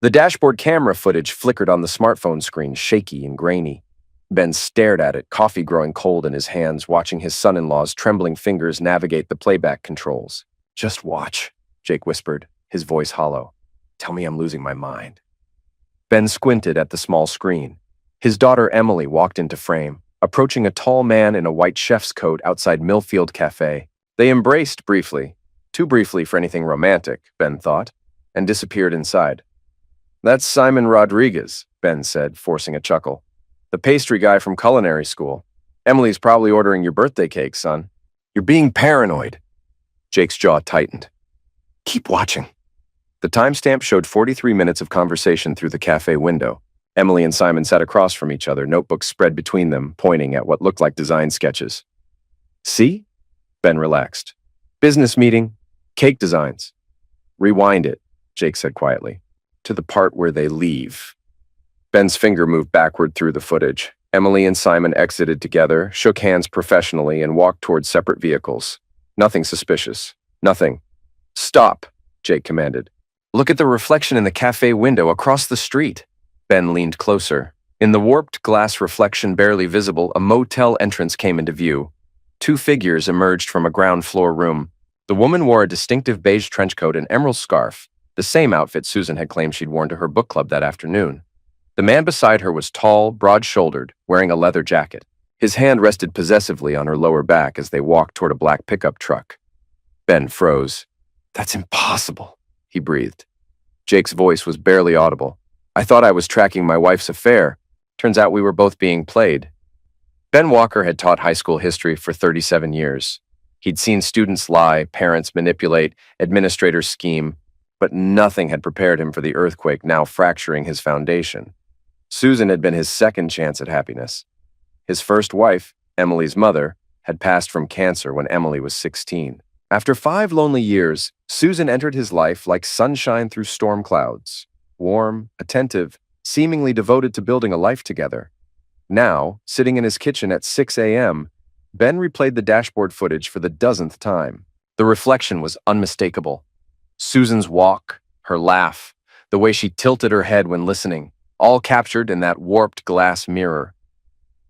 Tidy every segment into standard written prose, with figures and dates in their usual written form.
The dashboard camera footage flickered on the smartphone screen, shaky and grainy. Ben stared at it, coffee growing cold in his hands, watching his son-in-law's trembling fingers navigate the playback controls. "Just watch," Jake whispered, his voice hollow. "Tell me I'm losing my mind." Ben squinted at the small screen. His daughter Emily walked into frame, approaching a tall man in a white chef's coat outside Millfield Cafe. They embraced briefly, too briefly for anything romantic, Ben thought, and disappeared inside. "That's Simon Rodriguez," Ben said, forcing a chuckle. "The pastry guy from culinary school. Emily's probably ordering your birthday cake, son." "You're being paranoid." Jake's jaw tightened. "Keep watching." The timestamp showed 43 minutes of conversation through the cafe window. Emily and Simon sat across from each other, notebooks spread between them, pointing at what looked like design sketches. "See?" Ben relaxed. "Business meeting, cake designs." "Rewind it," Jake said quietly, "to the part where they leave." Ben's finger moved backward through the footage. Emily and Simon exited together, shook hands professionally, and walked toward separate vehicles. Nothing suspicious. Nothing. "Stop," Jake commanded. "Look at the reflection in the cafe window across the street." Ben leaned closer. In the warped glass reflection barely visible, a motel entrance came into view. Two figures emerged from a ground floor room. The woman wore a distinctive beige trench coat and emerald scarf, the same outfit Susan had claimed she'd worn to her book club that afternoon. The man beside her was tall, broad-shouldered, wearing a leather jacket. His hand rested possessively on her lower back as they walked toward a black pickup truck. Ben froze. "That's impossible," he breathed. Jake's voice was barely audible. "I thought I was tracking my wife's affair. Turns out we were both being played." Ben Walker had taught high school history for 37 years. He'd seen students lie, parents manipulate, administrators scheme, but nothing had prepared him for the earthquake now fracturing his foundation. Susan had been his second chance at happiness. His first wife, Emily's mother, had passed from cancer when Emily was 16. After 5 lonely years, Susan entered his life like sunshine through storm clouds. Warm, attentive, seemingly devoted to building a life together. Now, sitting in his kitchen at 6 a.m., Ben replayed the dashboard footage for the dozenth time. The reflection was unmistakable. Susan's walk, her laugh, the way she tilted her head when listening, all captured in that warped glass mirror.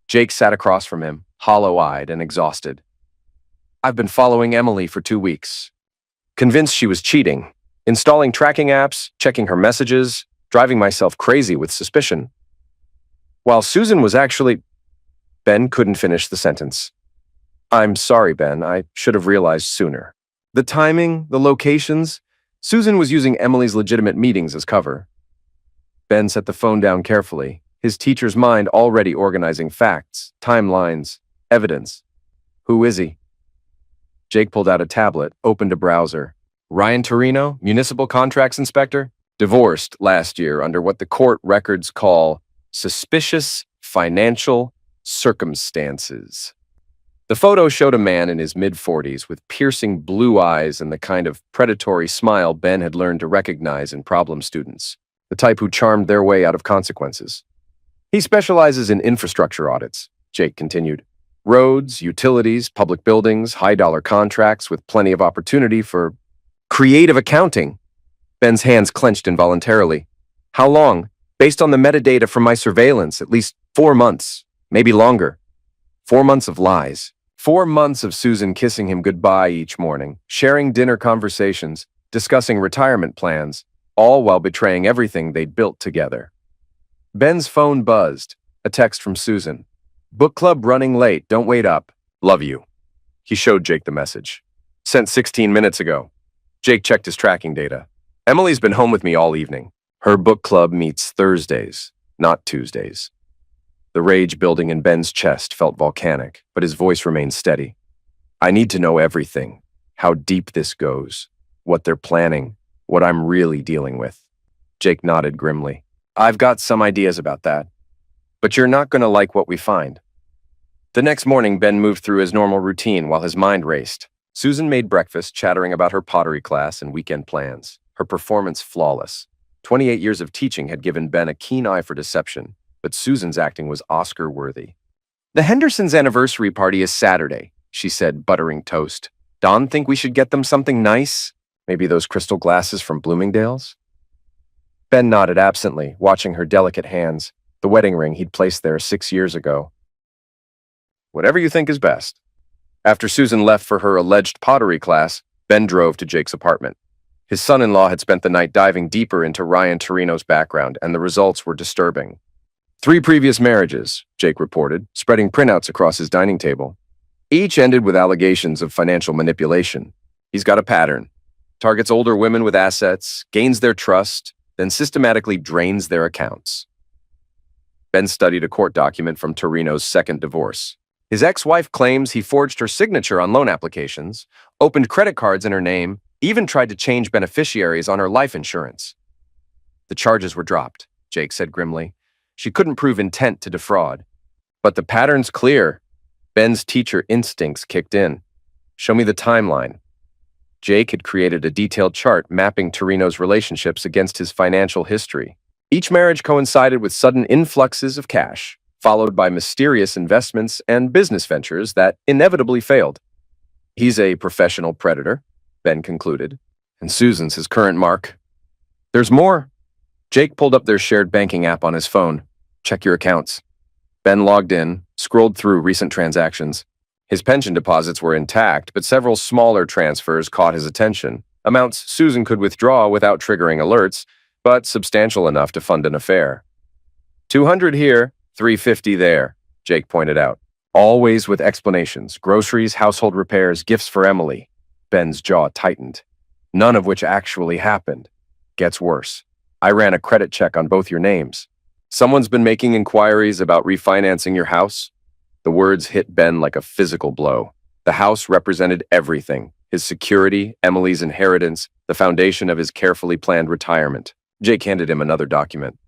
Jake sat across from him, hollow-eyed and exhausted. "I've been following Emily for 2 weeks. Convinced she was cheating, installing tracking apps, checking her messages, driving myself crazy with suspicion. While Susan was actually—" Ben couldn't finish the sentence. "I'm sorry, Ben. I should have realized sooner. The timing, the locations. Susan was using Emily's legitimate meetings as cover." Ben set the phone down carefully, his teacher's mind already organizing facts, timelines, evidence. "Who is he?" Jake pulled out a tablet, opened a browser. "Ryan Torino, municipal contracts inspector, divorced last year under what the court records call suspicious financial circumstances." The photo showed a man in his mid-40s with piercing blue eyes and the kind of predatory smile Ben had learned to recognize in problem students, the type who charmed their way out of consequences. "He specializes in infrastructure audits," Jake continued. "Roads, utilities, public buildings, high-dollar contracts with plenty of opportunity for creative accounting." Ben's hands clenched involuntarily. "How long? Based on the metadata from my surveillance, at least 4 months, maybe longer." 4 months of lies. 4 months of Susan kissing him goodbye each morning, sharing dinner conversations, discussing retirement plans, all while betraying everything they'd built together. Ben's phone buzzed, a text from Susan. "Book club running late, don't wait up. Love you." He showed Jake the message. "Sent 16 minutes ago." Jake checked his tracking data. "Emily's been home with me all evening. Her book club meets Thursdays, not Tuesdays." The rage building in Ben's chest felt volcanic, but his voice remained steady. "I need to know everything. How deep this goes. What they're planning. What I'm really dealing with." Jake nodded grimly. "I've got some ideas about that. But you're not going to like what we find." The next morning, Ben moved through his normal routine while his mind raced. Susan made breakfast, chattering about her pottery class and weekend plans. Her performance flawless. 28 years of teaching had given Ben a keen eye for deception, but Susan's acting was Oscar-worthy. "The Hendersons' anniversary party is Saturday," she said, buttering toast. "Don think we should get them something nice? Maybe those crystal glasses from Bloomingdale's?" Ben nodded absently, watching her delicate hands, the wedding ring he'd placed there 6 years ago. Whatever you think is best. After Susan left for her alleged pottery class, Ben drove to Jake's apartment. His son-in-law had spent the night diving deeper into Ryan Torino's background, and the results were disturbing. 3 previous marriages, Jake reported, spreading printouts across his dining table. Each ended with allegations of financial manipulation. He's got a pattern. Targets older women with assets, gains their trust, then systematically drains their accounts. Ben studied a court document from Torino's second divorce. His ex-wife claims he forged her signature on loan applications, opened credit cards in her name, even tried to change beneficiaries on her life insurance. The charges were dropped, Jake said grimly. She couldn't prove intent to defraud. But the pattern's clear. Ben's teacher instincts kicked in. Show me the timeline. Jake had created a detailed chart mapping Torino's relationships against his financial history. Each marriage coincided with sudden influxes of cash, followed by mysterious investments and business ventures that inevitably failed. He's a professional predator, Ben concluded, and Susan's his current mark. There's more. Jake pulled up their shared banking app on his phone. Check your accounts. Ben logged in, scrolled through recent transactions. His pension deposits were intact, but several smaller transfers caught his attention, amounts Susan could withdraw without triggering alerts, but substantial enough to fund an affair. 200 here, 350 there, Jake pointed out. Always with explanations, groceries, household repairs, gifts for Emily. Ben's jaw tightened. None of which actually happened. Gets worse. I ran a credit check on both your names. Someone's been making inquiries about refinancing your house? The words hit Ben like a physical blow. The house represented everything. His security, Emily's inheritance, the foundation of his carefully planned retirement. Jake handed him another document.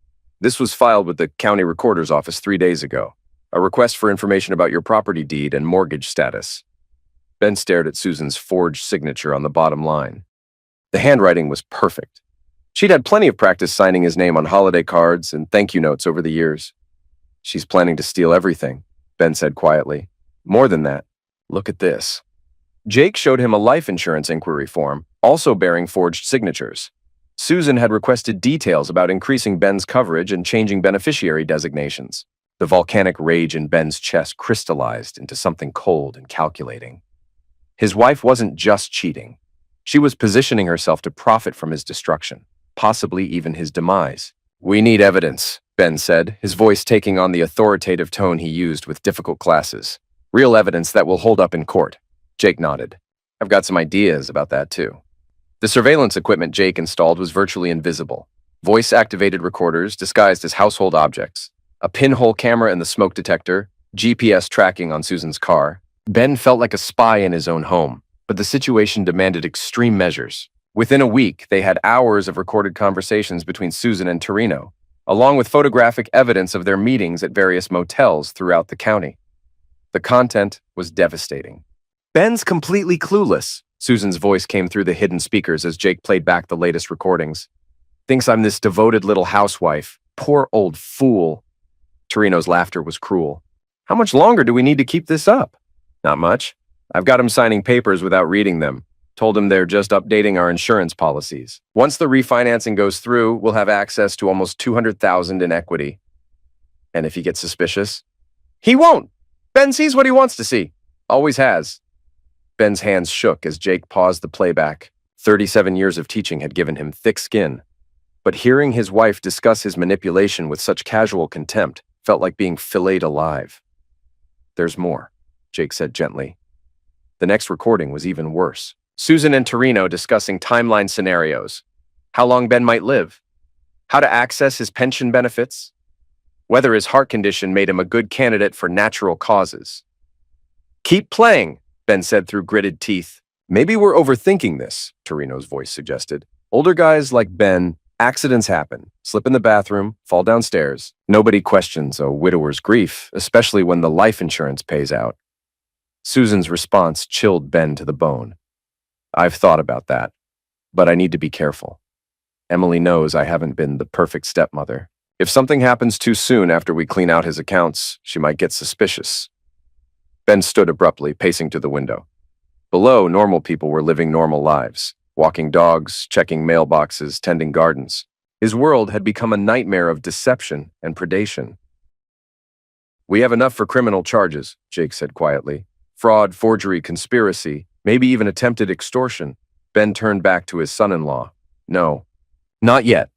This was filed with the county recorder's office 3 days ago. A request for information about your property deed and mortgage status. Ben stared at Susan's forged signature on the bottom line. The handwriting was perfect. She'd had plenty of practice signing his name on holiday cards and thank you notes over the years. She's planning to steal everything, Ben said quietly. More than that, look at this. Jake showed him a life insurance inquiry form, also bearing forged signatures. Susan had requested details about increasing Ben's coverage and changing beneficiary designations. The volcanic rage in Ben's chest crystallized into something cold and calculating. His wife wasn't just cheating. She was positioning herself to profit from his destruction, possibly even his demise. We need evidence, Ben said, his voice taking on the authoritative tone he used with difficult classes. Real evidence that will hold up in court. Jake nodded. I've got some ideas about that too. The surveillance equipment Jake installed was virtually invisible. Voice-activated recorders disguised as household objects. A pinhole camera in the smoke detector, GPS tracking on Susan's car. Ben felt like a spy in his own home, but the situation demanded extreme measures. Within a week, they had hours of recorded conversations between Susan and Torino, along with photographic evidence of their meetings at various motels throughout the county. The content was devastating. Ben's completely clueless. Susan's voice came through the hidden speakers as Jake played back the latest recordings. Thinks I'm this devoted little housewife. Poor old fool. Torino's laughter was cruel. How much longer do we need to keep this up? Not much. I've got him signing papers without reading them. Told him they're just updating our insurance policies. Once the refinancing goes through, we'll have access to almost $200,000 in equity. And if he gets suspicious? He won't! Ben sees what he wants to see. Always has. Ben's hands shook as Jake paused the playback. 37 years of teaching had given him thick skin. But hearing his wife discuss his manipulation with such casual contempt felt like being filleted alive. There's more, Jake said gently. The next recording was even worse. Susan and Torino discussing timeline scenarios. How long Ben might live. How to access his pension benefits. Whether his heart condition made him a good candidate for natural causes. Keep playing, Ben said through gritted teeth. Maybe we're overthinking this, Torino's voice suggested. Older guys like Ben, accidents happen. Slip in the bathroom, fall downstairs. Nobody questions a widower's grief, especially when the life insurance pays out. Susan's response chilled Ben to the bone. I've thought about that, but I need to be careful. Emily knows I haven't been the perfect stepmother. If something happens too soon after we clean out his accounts, she might get suspicious. Ben stood abruptly, pacing to the window. Below, normal people were living normal lives, walking dogs, checking mailboxes, tending gardens. His world had become a nightmare of deception and predation. "We have enough for criminal charges," Jake said quietly. "Fraud, forgery, conspiracy, maybe even attempted extortion." Ben turned back to his son-in-law. "No, not yet."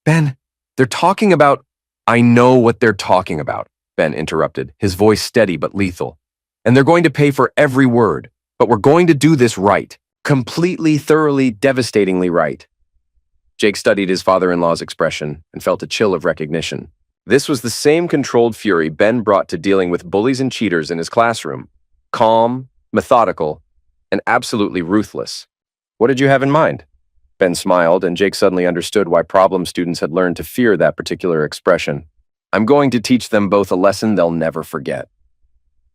"Ben, they're talking about—" "I know what they're talking about," Ben interrupted, his voice steady but lethal. "And they're going to pay for every word. But we're going to do this right. Completely, thoroughly, devastatingly right." Jake studied his father-in-law's expression and felt a chill of recognition. This was the same controlled fury Ben brought to dealing with bullies and cheaters in his classroom. Calm, methodical, and absolutely ruthless. "What did you have in mind?" Ben smiled, and Jake suddenly understood why problem students had learned to fear that particular expression. "I'm going to teach them both a lesson they'll never forget."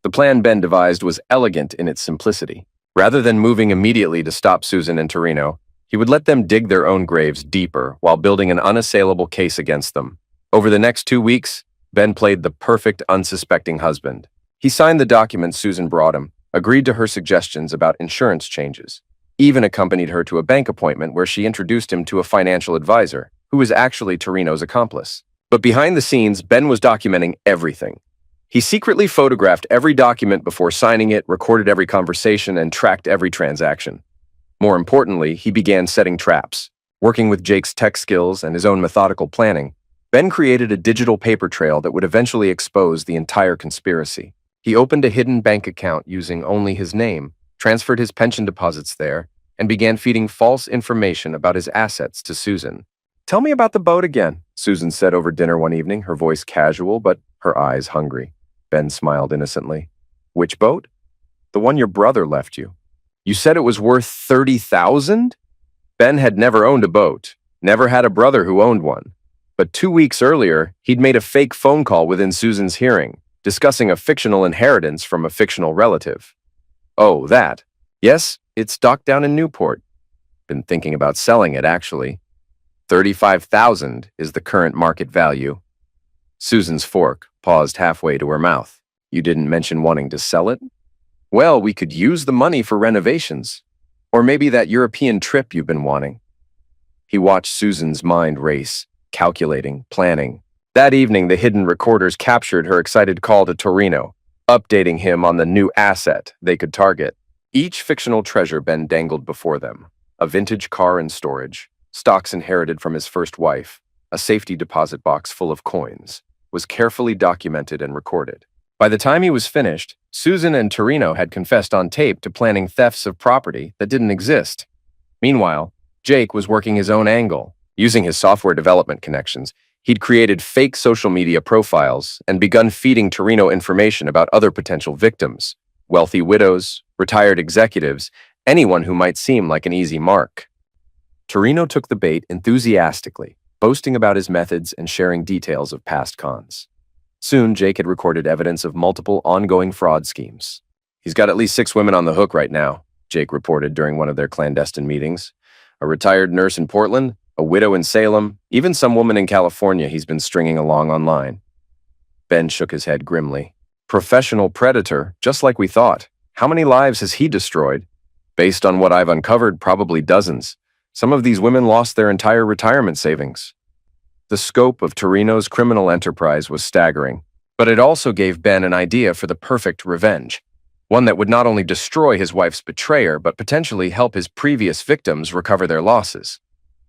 The plan Ben devised was elegant in its simplicity. Rather than moving immediately to stop Susan and Torino, he would let them dig their own graves deeper while building an unassailable case against them. Over the next 2 weeks, Ben played the perfect unsuspecting husband. He signed the documents Susan brought him, agreed to her suggestions about insurance changes, even accompanied her to a bank appointment where she introduced him to a financial advisor, who was actually Torino's accomplice. But behind the scenes, Ben was documenting everything. He secretly photographed every document before signing it, recorded every conversation, and tracked every transaction. More importantly, he began setting traps. Working with Jake's tech skills and his own methodical planning, Ben created a digital paper trail that would eventually expose the entire conspiracy. He opened a hidden bank account using only his name, transferred his pension deposits there, and began feeding false information about his assets to Susan. "Tell me about the boat again," Susan said over dinner one evening, her voice casual but her eyes hungry. Ben smiled innocently. "Which boat?" "The one your brother left you." "You said it was worth 30,000? Ben had never owned a boat, never had a brother who owned one. But 2 weeks earlier, he'd made a fake phone call within Susan's hearing, discussing a fictional inheritance from a fictional relative. "Oh, that. Yes, it's docked down in Newport. Been thinking about selling it, actually. 35,000 is the current market value." Susan's fork paused halfway to her mouth. "You didn't mention wanting to sell it?" "Well, we could use the money for renovations. Or maybe that European trip you've been wanting." He watched Susan's mind race, calculating, planning. That evening, the hidden recorders captured her excited call to Torino, updating him on the new asset they could target. Each fictional treasure Ben dangled before them: a vintage car in storage, stocks inherited from his first wife, a safety deposit box full of coins, was carefully documented and recorded. By the time he was finished, Susan and Torino had confessed on tape to planning thefts of property that didn't exist. Meanwhile, Jake was working his own angle. Using his software development connections, he'd created fake social media profiles and begun feeding Torino information about other potential victims: wealthy widows, retired executives, anyone who might seem like an easy mark. Torino took the bait enthusiastically, boasting about his methods and sharing details of past cons. Soon, Jake had recorded evidence of multiple ongoing fraud schemes. "He's got at least 6 women on the hook right now," Jake reported during one of their clandestine meetings. "A retired nurse in Portland, a widow in Salem, even some woman in California he's been stringing along online." Ben shook his head grimly. "Professional predator, just like we thought. How many lives has he destroyed?" "Based on what I've uncovered, probably dozens. Some of these women lost their entire retirement savings." The scope of Torino's criminal enterprise was staggering, but it also gave Ben an idea for the perfect revenge, one that would not only destroy his wife's betrayer, but potentially help his previous victims recover their losses.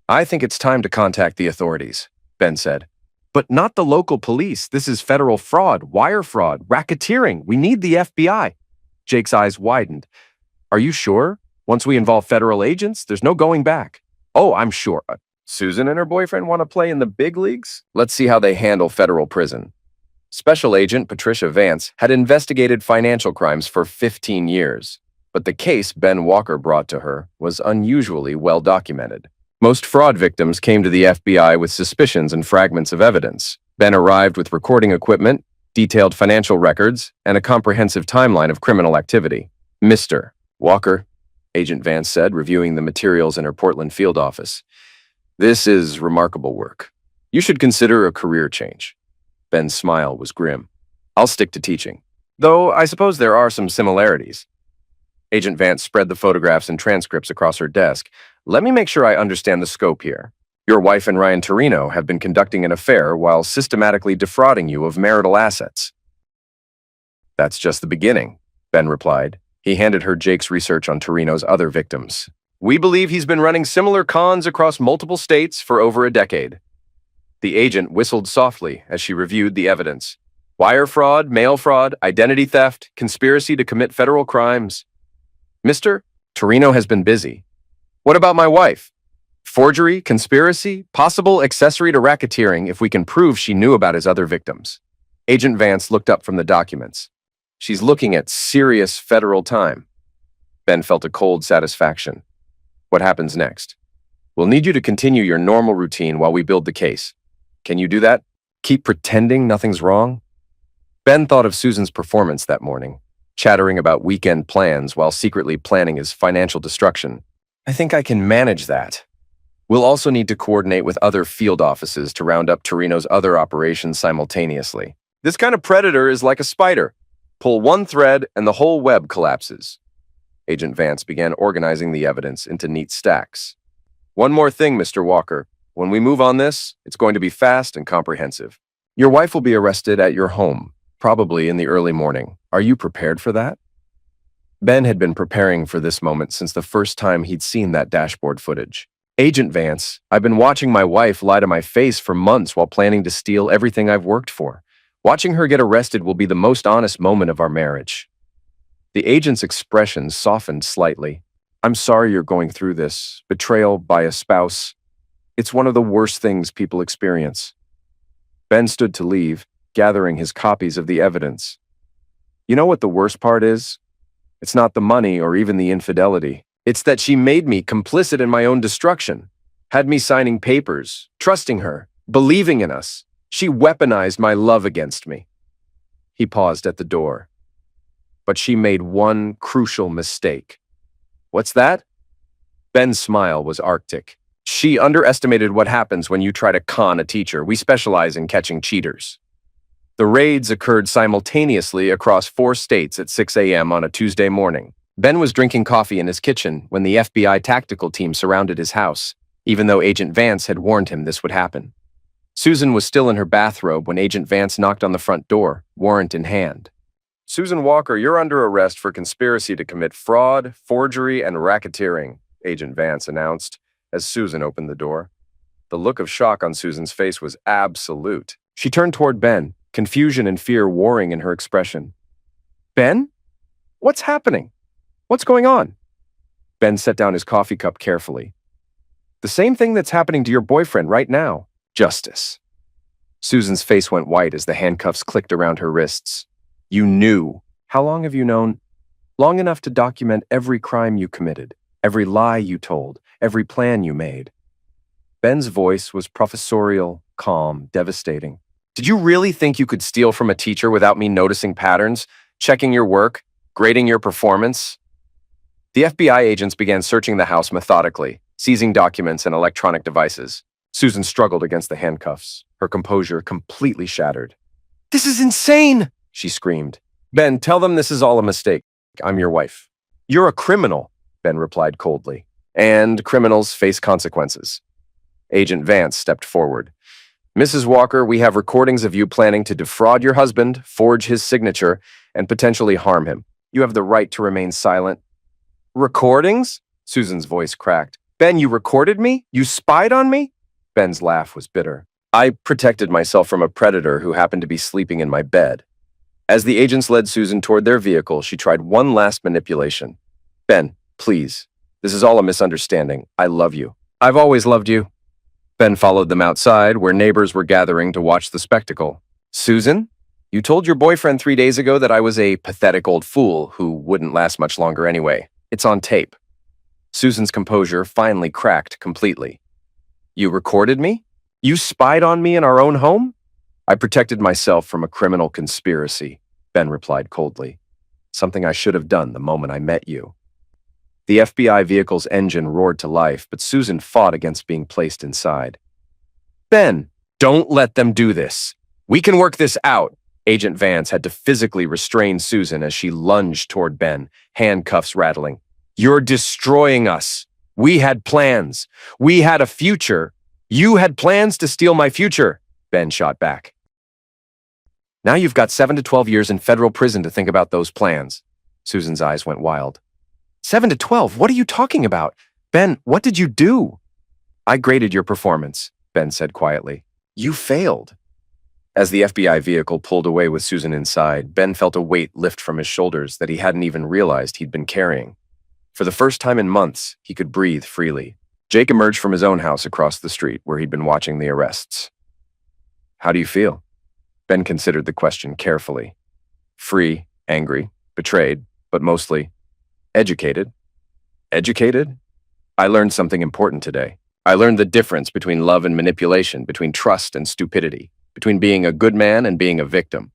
"I think it's time to contact the authorities," Ben said. "But not the local police. This is federal fraud, wire fraud, racketeering. We need the FBI." Jake's eyes widened. "Are you sure? Once we involve federal agents, there's no going back." "Oh, I'm sure. Susan and her boyfriend want to play in the big leagues? Let's see how they handle federal prison." Special Agent Patricia Vance had investigated financial crimes for 15 years, but the case Ben Walker brought to her was unusually well documented. Most fraud victims came to the FBI with suspicions and fragments of evidence. Ben arrived with recording equipment, detailed financial records, and a comprehensive timeline of criminal activity. "Mr. Walker," Agent Vance said, reviewing the materials in her Portland field office, "this is remarkable work. You should consider a career change." Ben's smile was grim. "I'll stick to teaching. Though I suppose there are some similarities." Agent Vance spread the photographs and transcripts across her desk. "Let me make sure I understand the scope here. Your wife and Ryan Torino have been conducting an affair while systematically defrauding you of marital assets. That's just the beginning, Ben replied. He handed her Jake's research on Torino's other victims. We believe he's been running similar cons across multiple states for over a decade. The agent whistled softly as she reviewed the evidence. Wire fraud, mail fraud, identity theft, conspiracy to commit federal crimes. Mister, Torino has been busy. What about my wife? Forgery, conspiracy, possible accessory to racketeering if we can prove she knew about his other victims. Agent Vance looked up from the documents. She's looking at serious federal time. Ben felt a cold satisfaction. What happens next? We'll need you to continue your normal routine while we build the case. Can you do that? Keep pretending nothing's wrong? Ben thought of Susan's performance that morning, chattering about weekend plans while secretly planning his financial destruction. I think I can manage that. We'll also need to coordinate with other field offices to round up Torino's other operations simultaneously. This kind of predator is like a spider. Pull one thread and the whole web collapses. Agent Vance began organizing the evidence into neat stacks. One more thing, Mr. Walker. When we move on this, it's going to be fast and comprehensive. Your wife will be arrested at your home, probably in the early morning. Are you prepared for that? Ben had been preparing for this moment since the first time he'd seen that dashboard footage. Agent Vance, I've been watching my wife lie to my face for months while planning to steal everything I've worked for. Watching her get arrested will be the most honest moment of our marriage. The agent's expression softened slightly. I'm sorry you're going through this. Betrayal by a spouse. It's one of the worst things people experience. Ben stood to leave, gathering his copies of the evidence. You know what the worst part is? It's not the money or even the infidelity. It's that she made me complicit in my own destruction, had me signing papers, trusting her, believing in us. She weaponized my love against me. He paused at the door. But she made one crucial mistake. What's that? Ben's smile was arctic. She underestimated what happens when you try to con a teacher. We specialize in catching cheaters. The raids occurred simultaneously across 4 states at 6 a.m. on a Tuesday morning. Ben was drinking coffee in his kitchen when the FBI tactical team surrounded his house, even though Agent Vance had warned him this would happen. Susan was still in her bathrobe when Agent Vance knocked on the front door, warrant in hand. Susan Walker, you're under arrest for conspiracy to commit fraud, forgery, and racketeering, Agent Vance announced as Susan opened the door. The look of shock on Susan's face was absolute. She turned toward Ben, confusion and fear warring in her expression. Ben? What's happening? What's going on? Ben set down his coffee cup carefully. The same thing that's happening to your boyfriend right now. Justice. Susan's face went white as the handcuffs clicked around her wrists. You knew. How long have you known? Long enough to document every crime you committed, every lie you told, every plan you made. Ben's voice was professorial, calm, devastating. Did you really think you could steal from a teacher without me noticing patterns, checking your work, grading your performance? The FBI agents began searching the house methodically, seizing documents and electronic devices. Susan struggled against the handcuffs, her composure completely shattered. This is insane, she screamed. Ben, tell them this is all a mistake. I'm your wife. You're a criminal, Ben replied coldly. And criminals face consequences. Agent Vance stepped forward. Mrs. Walker, we have recordings of you planning to defraud your husband, forge his signature, and potentially harm him. You have the right to remain silent. Recordings? Susan's voice cracked. Ben, you recorded me? You spied on me? Ben's laugh was bitter. I protected myself from a predator who happened to be sleeping in my bed. As the agents led Susan toward their vehicle, she tried one last manipulation. Ben, please. This is all a misunderstanding. I love you. I've always loved you. Ben followed them outside, where neighbors were gathering to watch the spectacle. Susan, you told your boyfriend 3 days ago that I was a pathetic old fool who wouldn't last much longer anyway. It's on tape. Susan's composure finally cracked completely. You recorded me? You spied on me in our own home? I protected myself from a criminal conspiracy, Ben replied coldly. Something I should have done the moment I met you. The FBI vehicle's engine roared to life, but Susan fought against being placed inside. Ben, don't let them do this. We can work this out. Agent Vance had to physically restrain Susan as she lunged toward Ben, handcuffs rattling. You're destroying us. We had plans. We had a future. You had plans to steal my future, Ben shot back. Now you've got 7 to 12 years in federal prison to think about those plans. Susan's eyes went wild. 7 to 12? What are you talking about? Ben, what did you do? I graded your performance, Ben said quietly. You failed. As the FBI vehicle pulled away with Susan inside, Ben felt a weight lift from his shoulders that he hadn't even realized he'd been carrying. For the first time in months, he could breathe freely. Jake emerged from his own house across the street where he'd been watching the arrests. How do you feel? Ben considered the question carefully. Free, angry, betrayed, but mostly educated. Educated? I learned something important today. I learned the difference between love and manipulation, between trust and stupidity, between being a good man and being a victim.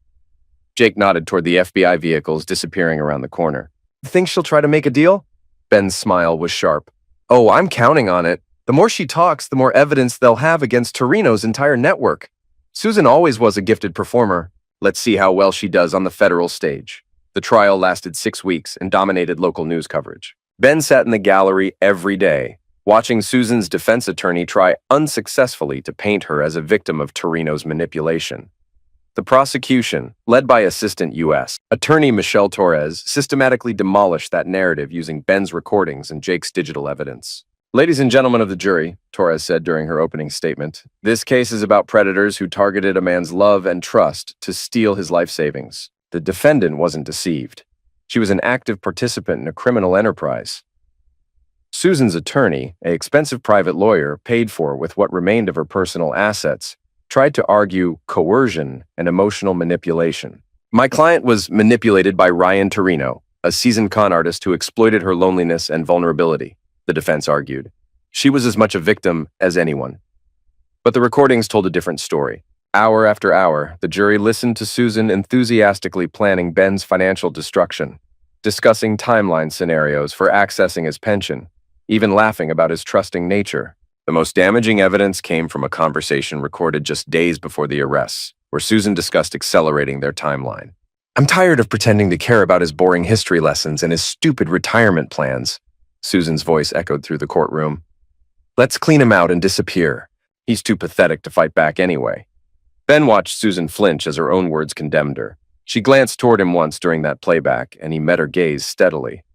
Jake nodded toward the FBI vehicles disappearing around the corner. Think she'll try to make a deal? Ben's smile was sharp. Oh, I'm counting on it. The more she talks, the more evidence they'll have against Torino's entire network. Susan always was a gifted performer. Let's see how well she does on the federal stage. The trial lasted 6 weeks and dominated local news coverage. Ben sat in the gallery every day, watching Susan's defense attorney try unsuccessfully to paint her as a victim of Torino's manipulation. The prosecution, led by Assistant U.S. Attorney Michelle Torres, systematically demolished that narrative using Ben's recordings and Jake's digital evidence. Ladies and gentlemen of the jury, Torres said during her opening statement, this case is about predators who targeted a man's love and trust to steal his life savings. The defendant wasn't deceived. She was an active participant in a criminal enterprise. Susan's attorney, an expensive private lawyer paid for with what remained of her personal assets, tried to argue coercion and emotional manipulation. My client was manipulated by Ryan Torino, a seasoned con artist who exploited her loneliness and vulnerability, the defense argued. She was as much a victim as anyone. But the recordings told a different story. Hour after hour, the jury listened to Susan enthusiastically planning Ben's financial destruction, discussing timeline scenarios for accessing his pension, even laughing about his trusting nature. The most damaging evidence came from a conversation recorded just days before the arrests, where Susan discussed accelerating their timeline. I'm tired of pretending to care about his boring history lessons and his stupid retirement plans, Susan's voice echoed through the courtroom. Let's clean him out and disappear. He's too pathetic to fight back anyway. Ben watched Susan flinch as her own words condemned her. She glanced toward him once during that playback, and he met her gaze steadily.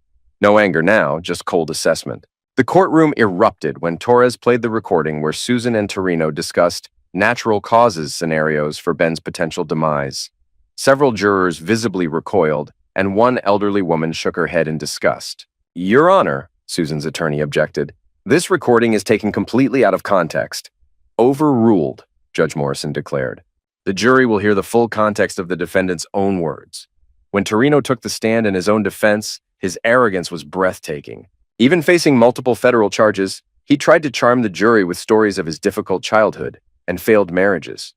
No anger now, just cold assessment. The courtroom erupted when Torres played the recording where Susan and Torino discussed natural causes scenarios for Ben's potential demise. Several jurors visibly recoiled, and one elderly woman shook her head in disgust. Your Honor, Susan's attorney objected, this recording is taken completely out of context. Overruled, Judge Morrison declared. The jury will hear the full context of the defendant's own words. When Torino took the stand in his own defense, his arrogance was breathtaking. Even facing multiple federal charges, he tried to charm the jury with stories of his difficult childhood and failed marriages.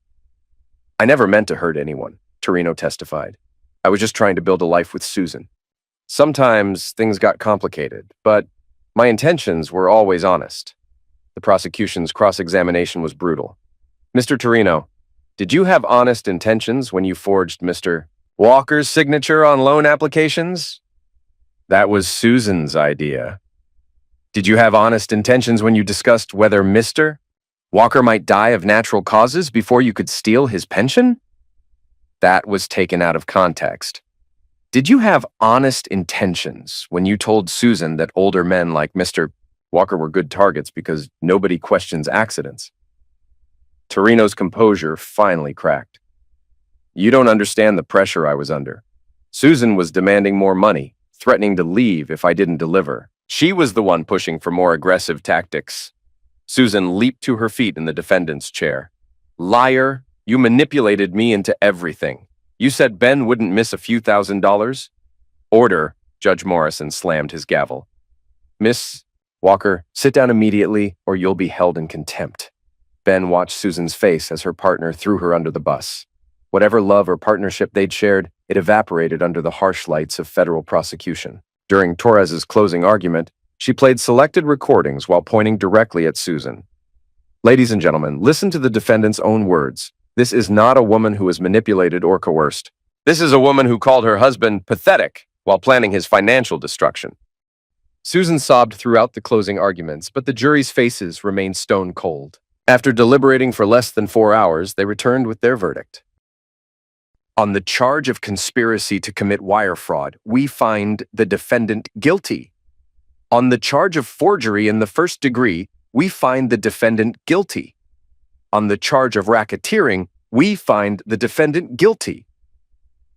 I never meant to hurt anyone, Torino testified. I was just trying to build a life with Susan. Sometimes things got complicated, but my intentions were always honest. The prosecution's cross-examination was brutal. Mr. Torino, did you have honest intentions when you forged Mr. Walker's signature on loan applications? That was Susan's idea. Did you have honest intentions when you discussed whether Mr. Walker might die of natural causes before you could steal his pension? That was taken out of context. Did you have honest intentions when you told Susan that older men like Mr. Walker were good targets because nobody questions accidents? Torino's composure finally cracked. You don't understand the pressure I was under. Susan was demanding more money, threatening to leave if I didn't deliver. She was the one pushing for more aggressive tactics. Susan leaped to her feet in the defendant's chair. Liar, you manipulated me into everything. You said Ben wouldn't miss a few $1,000s? Order, Judge Morrison slammed his gavel. Miss Walker, sit down immediately or you'll be held in contempt. Ben watched Susan's face as her partner threw her under the bus. Whatever love or partnership they'd shared, it evaporated under the harsh lights of federal prosecution. During Torres's closing argument, she played selected recordings while pointing directly at Susan. Ladies and gentlemen, listen to the defendant's own words. This is not a woman who was manipulated or coerced. This is a woman who called her husband pathetic while planning his financial destruction. Susan sobbed throughout the closing arguments, but the jury's faces remained stone cold. After deliberating for less than 4 hours, they returned with their verdict. On the charge of conspiracy to commit wire fraud, we find the defendant guilty. On the charge of forgery in the first degree, we find the defendant guilty. On the charge of racketeering, we find the defendant guilty.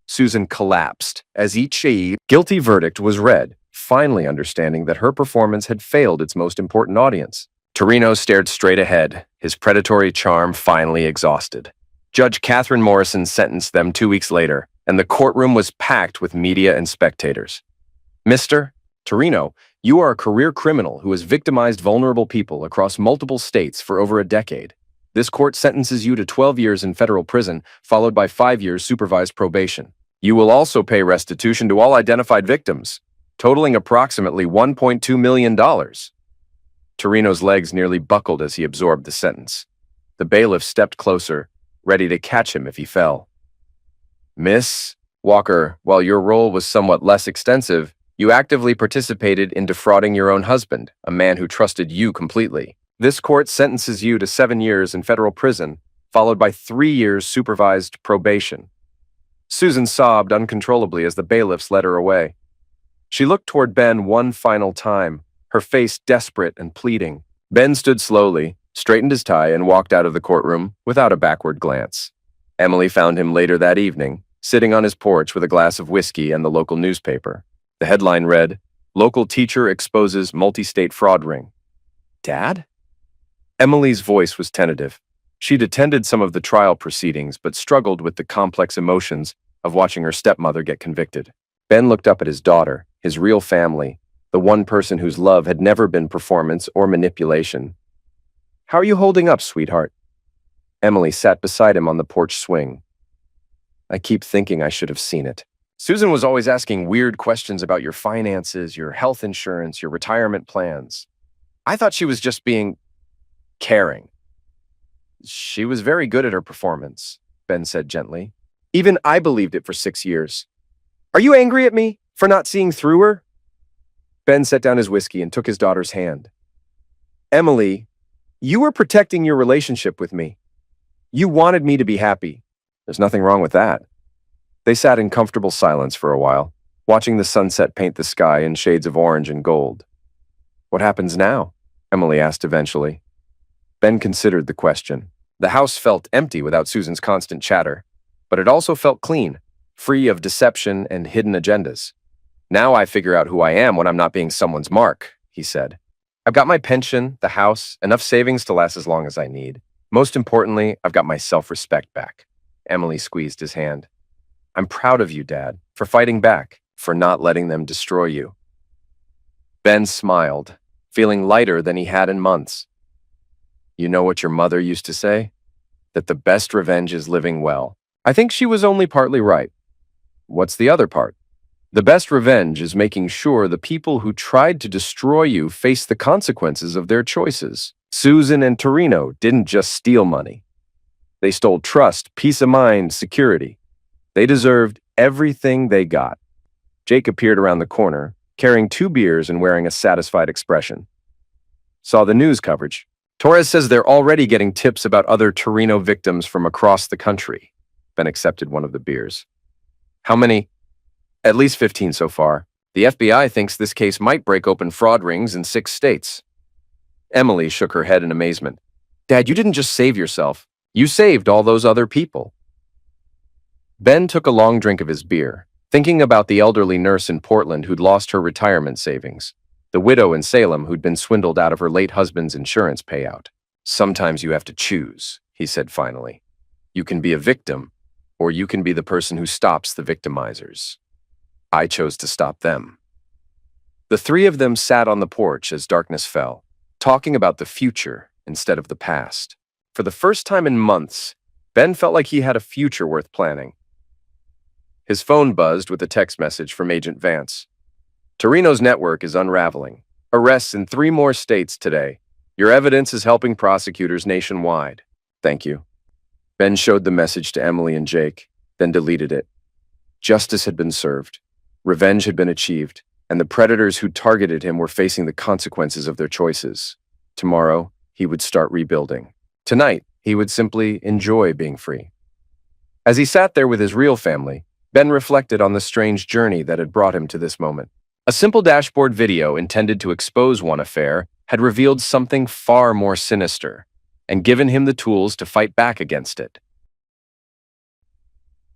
Susan collapsed as each guilty verdict was read, finally understanding that her performance had failed its most important audience. Torino stared straight ahead, his predatory charm finally exhausted. Judge Catherine Morrison sentenced them 2 weeks later, and the courtroom was packed with media and spectators. Mr. Torino, you are a career criminal who has victimized vulnerable people across multiple states for over a decade. This court sentences you to 12 years in federal prison, followed by 5 years supervised probation. You will also pay restitution to all identified victims, totaling approximately $1.2 million. Torino's legs nearly buckled as he absorbed the sentence. The bailiff stepped closer, ready to catch him if he fell. Miss Walker, while your role was somewhat less extensive, you actively participated in defrauding your own husband, a man who trusted you completely. This court sentences you to 7 years in federal prison, followed by 3 years supervised probation. Susan sobbed uncontrollably as the bailiffs led her away. She looked toward Ben one final time, her face desperate and pleading. Ben stood slowly, straightened his tie, and walked out of the courtroom without a backward glance. Emily found him later that evening, sitting on his porch with a glass of whiskey and the local newspaper. The headline read, "Local Teacher Exposes Multi-State Fraud Ring." Dad? Emily's voice was tentative. She'd attended some of the trial proceedings, but struggled with the complex emotions of watching her stepmother get convicted. Ben looked up at his daughter, his real family, the one person whose love had never been performance or manipulation. "How are you holding up, sweetheart?" Emily sat beside him on the porch swing. "I keep thinking I should have seen it. Susan was always asking weird questions about your finances, your health insurance, your retirement plans. I thought she was just being caring." "She was very good at her performance," Ben said gently. "Even I believed it for 6 years. Are you angry at me for not seeing through her?" Ben set down his whiskey and took his daughter's hand. "Emily, you were protecting your relationship with me. You wanted me to be happy. There's nothing wrong with that." They sat in comfortable silence for a while, watching the sunset paint the sky in shades of orange and gold. "What happens now?" Emily asked eventually. Ben considered the question. The house felt empty without Susan's constant chatter, but it also felt clean, free of deception and hidden agendas. "Now I figure out who I am when I'm not being someone's mark," he said. "I've got my pension, the house, enough savings to last as long as I need. Most importantly, I've got my self-respect back." Emily squeezed his hand. "I'm proud of you, Dad, for fighting back, for not letting them destroy you." Ben smiled, feeling lighter than he had in months. "You know what your mother used to say? That the best revenge is living well. I think she was only partly right. What's the other part? The best revenge is making sure the people who tried to destroy you face the consequences of their choices. Susan and Torino didn't just steal money. They stole trust, peace of mind, security. They deserved everything they got." Jake appeared around the corner, carrying 2 beers and wearing a satisfied expression. "Saw the news coverage. Torres says they're already getting tips about other Torino victims from across the country." Ben accepted one of the beers. "How many?" "At least 15 so far. The FBI thinks this case might break open fraud rings in 6 states. Emily shook her head in amazement. "Dad, you didn't just save yourself. You saved all those other people." Ben took a long drink of his beer, thinking about the elderly nurse in Portland who'd lost her retirement savings, the widow in Salem who'd been swindled out of her late husband's insurance payout. "Sometimes you have to choose," he said finally. "You can be a victim, or you can be the person who stops the victimizers. I chose to stop them." The 3 of them sat on the porch as darkness fell, talking about the future instead of the past. For the first time in months, Ben felt like he had a future worth planning. His phone buzzed with a text message from Agent Vance. "Torino's network is unraveling. Arrests in 3 more states today. Your evidence is helping prosecutors nationwide. Thank you." Ben showed the message to Emily and Jake, then deleted it. Justice had been served. Revenge had been achieved, and the predators who targeted him were facing the consequences of their choices. Tomorrow, he would start rebuilding. Tonight, he would simply enjoy being free. As he sat there with his real family, Ben reflected on the strange journey that had brought him to this moment. A simple dashboard video intended to expose one affair had revealed something far more sinister and given him the tools to fight back against it.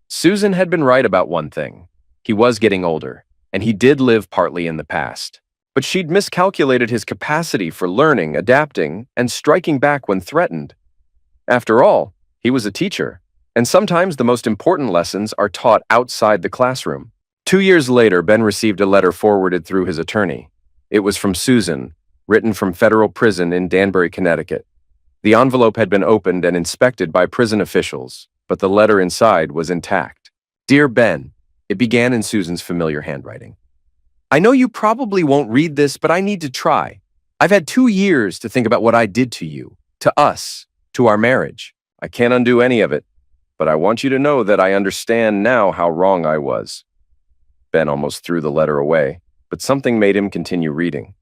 Susan had been right about one thing. He was getting older, and he did live partly in the past. But she'd miscalculated his capacity for learning, adapting, and striking back when threatened. After all, he was a teacher, and sometimes the most important lessons are taught outside the classroom. 2 years later, Ben received a letter forwarded through his attorney. It was from Susan, written from federal prison in Danbury, Connecticut. The envelope had been opened and inspected by prison officials, but the letter inside was intact. Dear Ben, it began in Susan's familiar handwriting. I know you probably won't read this, but I need to try. I've had 2 years to think about what I did to you, to us, to our marriage. I can't undo any of it, but I want you to know that I understand now how wrong I was. Ben almost threw the letter away, but something made him continue reading.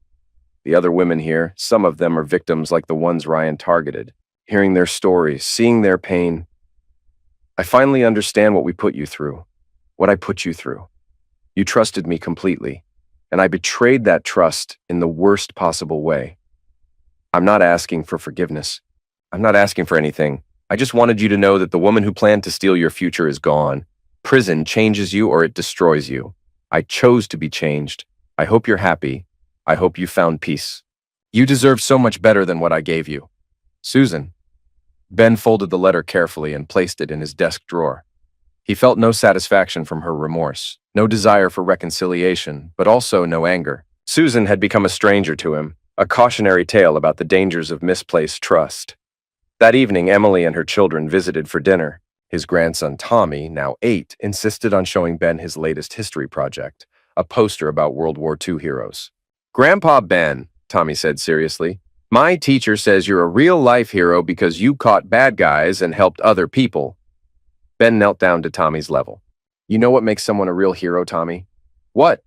The other women here, some of them are victims like the ones Ryan targeted. Hearing their stories, seeing their pain, I finally understand what we put you through, what I put you through. You trusted me completely, and I betrayed that trust in the worst possible way. I'm not asking for forgiveness. I'm not asking for anything. I just wanted you to know that the woman who planned to steal your future is gone. Prison changes you or it destroys you. I chose to be changed. I hope you're happy. I hope you found peace. You deserve so much better than what I gave you. Susan. Ben folded the letter carefully and placed it in his desk drawer. He felt no satisfaction from her remorse, no desire for reconciliation, but also no anger. Susan had become a stranger to him, a cautionary tale about the dangers of misplaced trust. That evening, Emily and her children visited for dinner. His grandson Tommy, now 8, insisted on showing Ben his latest history project, a poster about World War II heroes. Grandpa Ben, Tommy said seriously, my teacher says you're a real-life hero because you caught bad guys and helped other people. Ben knelt down to Tommy's level. You know what makes someone a real hero, Tommy? What?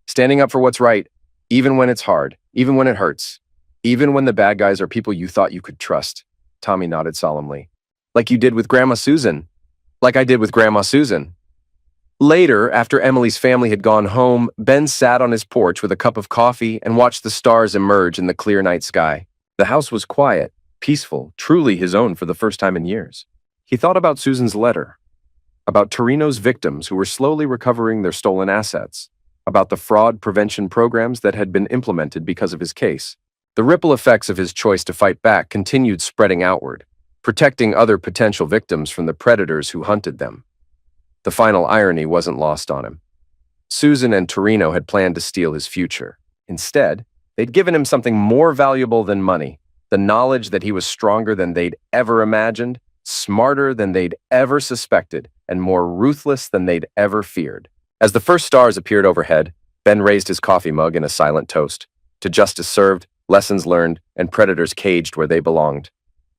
Standing up for what's right, even when it's hard, even when it hurts, even when the bad guys are people you thought you could trust. Tommy nodded solemnly. Like you did with Grandma Susan. Like I did with Grandma Susan. Later, after Emily's family had gone home, Ben sat on his porch with a cup of coffee and watched the stars emerge in the clear night sky. The house was quiet, peaceful, truly his own for the first time in years. He thought about Susan's letter, about Torino's victims who were slowly recovering their stolen assets, about the fraud prevention programs that had been implemented because of his case. The ripple effects of his choice to fight back continued spreading outward, protecting other potential victims from the predators who hunted them. The final irony wasn't lost on him. Susan and Torino had planned to steal his future. Instead, they'd given him something more valuable than money, the knowledge that he was stronger than they'd ever imagined, smarter than they'd ever suspected, and more ruthless than they'd ever feared. As the first stars appeared overhead, Ben raised his coffee mug in a silent toast. To justice served, lessons learned, and predators caged where they belonged.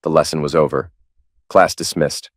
The lesson was over. Class dismissed.